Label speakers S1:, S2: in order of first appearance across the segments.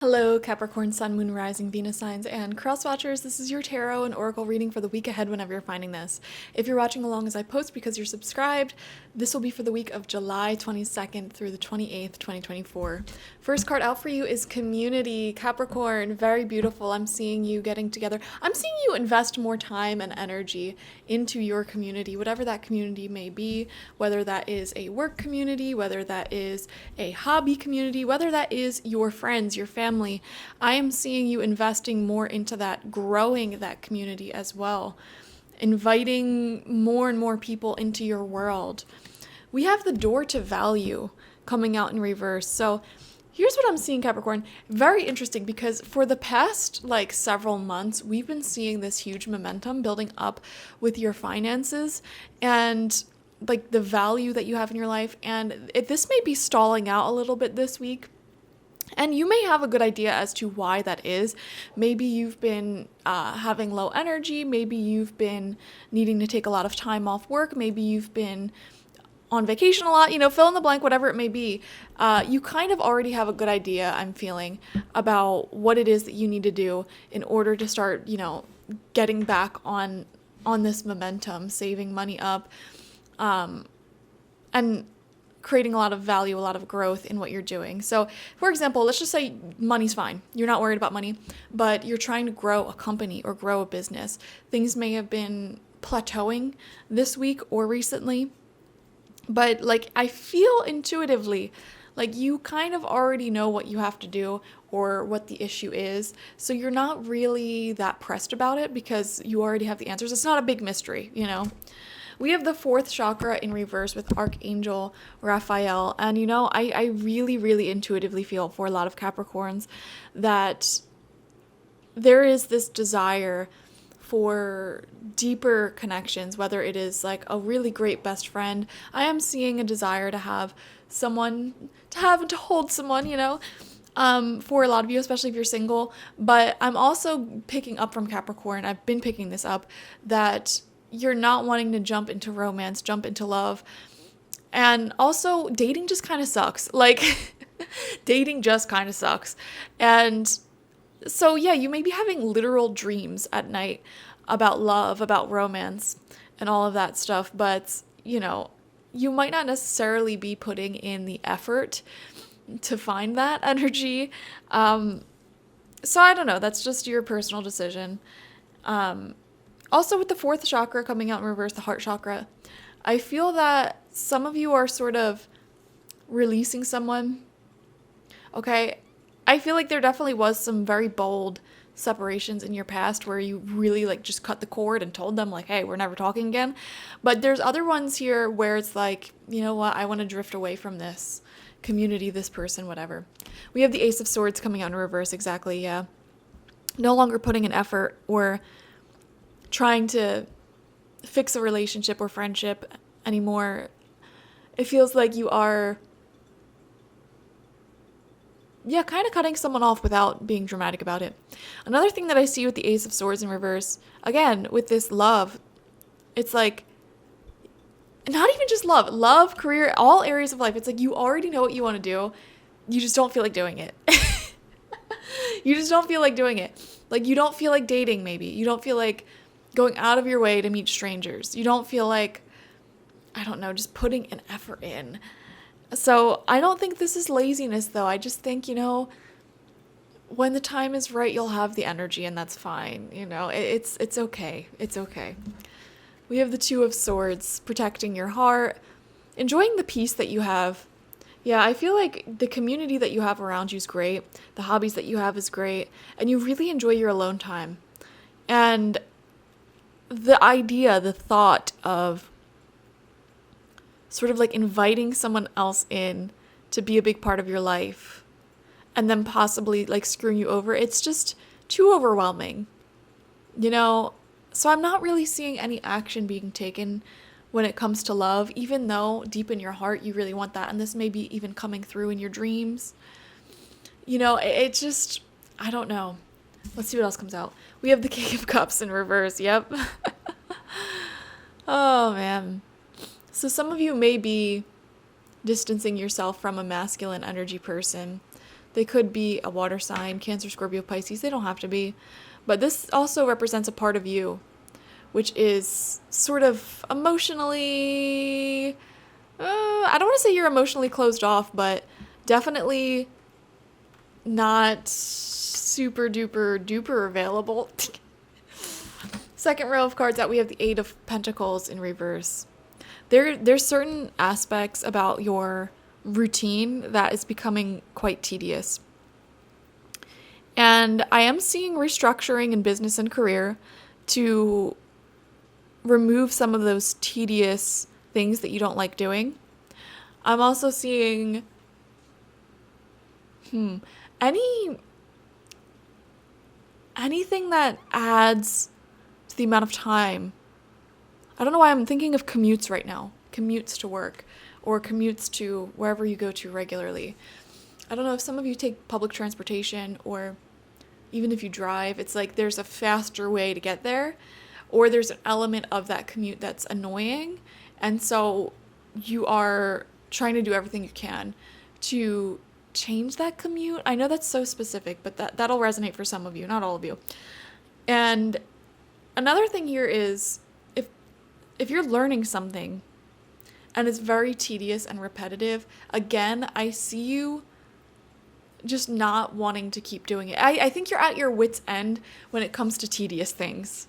S1: Hello, Capricorn, Sun, Moon, Rising, Venus signs, and cross watchers. This is your tarot and oracle reading for the week ahead whenever you're finding this. If you're watching along as I post because you're subscribed, this will be for the week of July 22nd through the 28th, 2024. First card out for you is Community, Capricorn. Very beautiful. I'm seeing you getting together. I'm seeing you invest more time and energy into your community, whatever that community may be, whether that is a work community, whether that is a hobby community, whether that is your friends, your family. I am seeing you investing more into that, growing that community as well, inviting more and more people into your world. We have the door to value coming out in reverse. So here's what I'm seeing, Capricorn. Very interesting because for the past several months, we've been seeing this huge momentum building up with your finances and the value that you have in your life. And this may be stalling out a little bit this week. And you may have a good idea as to why that is. Maybe you've been having low energy. Maybe you've been needing to take a lot of time off work. Maybe you've been on vacation a lot, fill in the blank, whatever it may be. You kind of already have a good idea, I'm feeling, about what it is that you need to do in order to start, getting back on this momentum, saving money up, and creating a lot of value, a lot of growth in what you're doing. So, for example, let's just say money's fine. You're not worried about money, but you're trying to grow a company or grow a business. Things may have been plateauing this week or recently, but I feel intuitively you kind of already know what you have to do or what the issue is. So you're not really that pressed about it because you already have the answers. It's not a big mystery, We have the fourth chakra in reverse with Archangel Raphael. And, I really, really intuitively feel for a lot of Capricorns that there is this desire for deeper connections, whether it is a really great best friend. I am seeing a desire to have someone, to hold someone, for a lot of you, especially if you're single. But I'm also picking up from Capricorn, I've been picking this up, that you're not wanting to jump into romance, jump into love. And also, dating just kind of sucks. Dating just kind of sucks. And so, yeah, you may be having literal dreams at night about love, about romance, and all of that stuff. But, you might not necessarily be putting in the effort to find that energy. So I don't know. That's just your personal decision. Also, with the fourth chakra coming out in reverse, the heart chakra, I feel that some of you are sort of releasing someone. Okay? I feel like there definitely was some very bold separations in your past where you really just cut the cord and told them hey, we're never talking again. But there's other ones here where it's you know what, I want to drift away from this community, this person, whatever. We have the Ace of Swords coming out in reverse, exactly, yeah. No longer putting an effort or trying to fix a relationship or friendship anymore. It feels like you are, kind of cutting someone off without being dramatic about it. Another thing that I see with the Ace of Swords in reverse, again, with this love, it's not even just love, career, all areas of life. It's you already know what you want to do. You just don't feel like doing it. You just don't feel like doing it. You don't feel like dating, maybe. You don't feel like going out of your way to meet strangers. You don't feel like, I don't know, just putting an effort in. So I don't think this is laziness, though. I just think, when the time is right, you'll have the energy, and that's fine. It's okay. It's okay. We have the Two of Swords, protecting your heart, enjoying the peace that you have. Yeah, I feel like the community that you have around you is great. The hobbies that you have is great. And you really enjoy your alone time. And the idea, the thought of sort of inviting someone else in to be a big part of your life and then possibly screwing you over, it's just too overwhelming, So I'm not really seeing any action being taken when it comes to love, even though deep in your heart you really want that. And this may be even coming through in your dreams. It just, I don't know. Let's see what else comes out. We have the King of Cups in reverse. Yep. Oh, man. So some of you may be distancing yourself from a masculine energy person. They could be a water sign, Cancer, Scorpio, Pisces. They don't have to be. But this also represents a part of you, which is sort of emotionally, I don't want to say you're emotionally closed off, but definitely not super duper duper available. Second row of cards out, we have the Eight of Pentacles in reverse. There's certain aspects about your routine that is becoming quite tedious. And I am seeing restructuring in business and career to remove some of those tedious things that you don't like doing. I'm also seeing anything that adds to the amount of time. I don't know why I'm thinking of commutes right now. Commutes to work or commutes to wherever you go to regularly. I don't know if some of you take public transportation or even if you drive, it's like there's a faster way to get there, or there's an element of that commute that's annoying. And so you are trying to do everything you can to change that commute. I know that's so specific, but that'll resonate for some of you, not all of you. And another thing here is if you're learning something and it's very tedious and repetitive, again, I see you just not wanting to keep doing it. I think you're at your wit's end when it comes to tedious things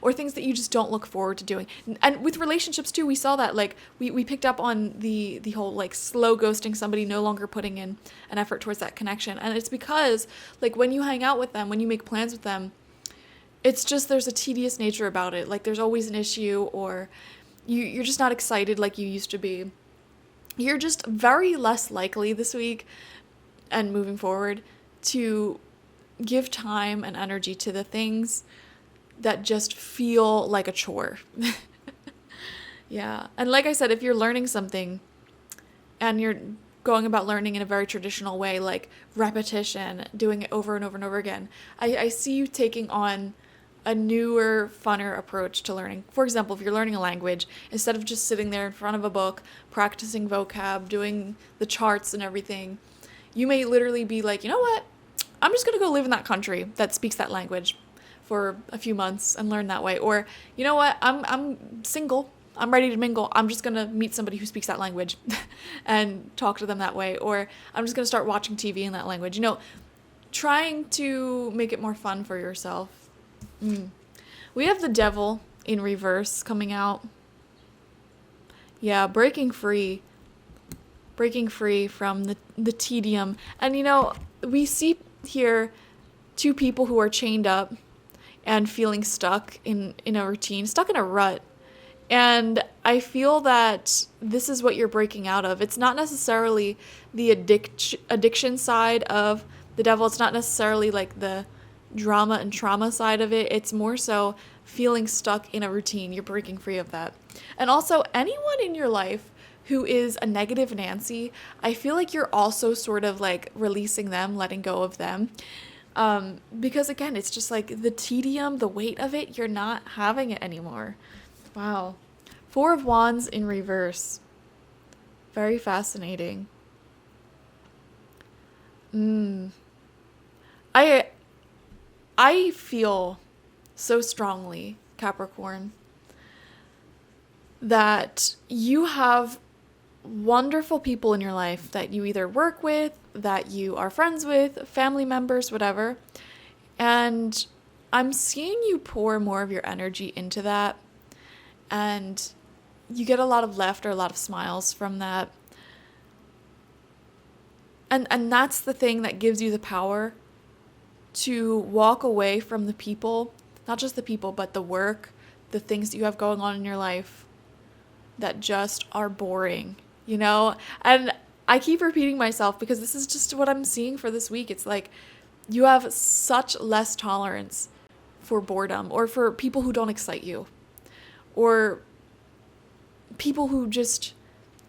S1: or things that you just don't look forward to doing. And with relationships too, we saw that, like we picked up on the whole like slow ghosting somebody, no longer putting in an effort towards that connection. And it's because like when you hang out with them, when you make plans with them, it's just there's a tedious nature about it. Like there's always an issue, or you're just not excited like you used to be. You're just very less likely this week and moving forward to give time and energy to the things that just feel like a chore. Yeah. And like I said, if you're learning something and you're going about learning in a very traditional way, like repetition, doing it over and over and over again, I see you taking on a newer, funner approach to learning. For example, if you're learning a language, instead of just sitting there in front of a book, practicing vocab, doing the charts and everything, you may literally be like, you know what? I'm just going to go live in that country that speaks that language for a few months and learn that way. Or, you know what? I'm single. I'm ready to mingle. I'm just going to meet somebody who speaks that language and talk to them that way. Or I'm just going to start watching TV in that language. You know, trying to make it more fun for yourself. We have the Devil in reverse coming out. Yeah, breaking free from the tedium. And you know, we see here two people who are chained up and feeling stuck in a routine, stuck in a rut. And I feel that this is what you're breaking out of. It's not necessarily the addiction side of the Devil. It's not necessarily like the drama and trauma side of it. It's more so feeling stuck in a routine. You're breaking free of that. And also, anyone in your life who is a negative Nancy, I feel like you're also sort of like releasing them, letting go of them. Because again, it's just like the tedium, the weight of it, you're not having it anymore. Wow. Four of Wands in reverse. Very fascinating. I feel so strongly, Capricorn, that you have wonderful people in your life that you either work with, that you are friends with, family members, whatever. And I'm seeing you pour more of your energy into that. And you get a lot of laughter, a lot of smiles from that. And that's the thing that gives you the power to walk away from the people, not just the people, but the work, the things that you have going on in your life that just are boring, you know? And I keep repeating myself because this is just what I'm seeing for this week. It's like you have such less tolerance for boredom or for people who don't excite you or people who just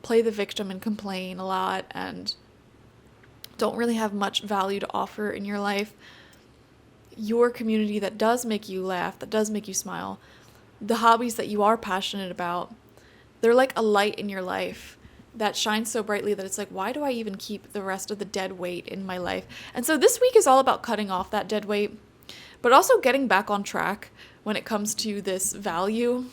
S1: play the victim and complain a lot and don't really have much value to offer in your life. Your community that does make you laugh, that does make you smile, the hobbies that you are passionate about, they're like a light in your life that shines so brightly that it's like, why do I even keep the rest of the dead weight in my life? And so this week is all about cutting off that dead weight, but also getting back on track when it comes to this value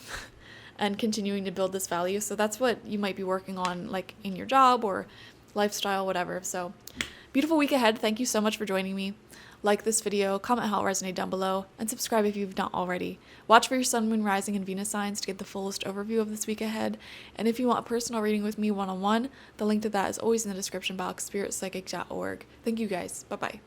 S1: and continuing to build this value. So that's what you might be working on, like in your job or lifestyle, whatever. So beautiful week ahead. Thank you so much for joining me. Like this video, comment how it resonated down below, and subscribe if you've not already. Watch for your sun, moon, rising, and Venus signs to get the fullest overview of this week ahead. And if you want a personal reading with me one-on-one, the link to that is always in the description box, spiritpsychic.org. Thank you guys. Bye-bye.